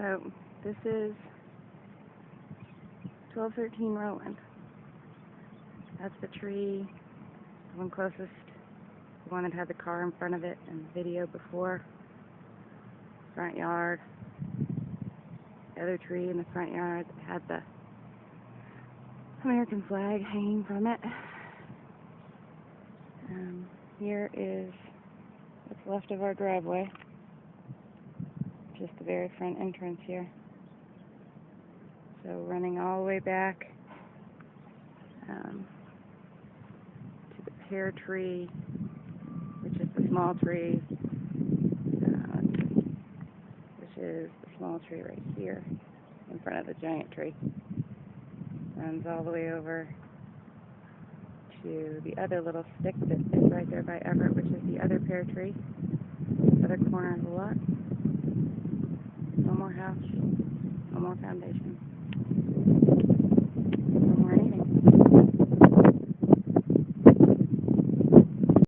So this is 1213 Roland. That's the tree, the one closest, the one that had the car in front of it in the video before. Front yard. The other tree in the front yard that had the American flag hanging from it. Here is what's left of our driveway. Just the very front entrance here. So running all the way back to the pear tree, which is the small tree, which is the small tree right here in front of the giant tree. Runs all the way over to the other little stick that is right there by Everett, which is the other pear tree, the other corner of the lot. No more house, no more foundation.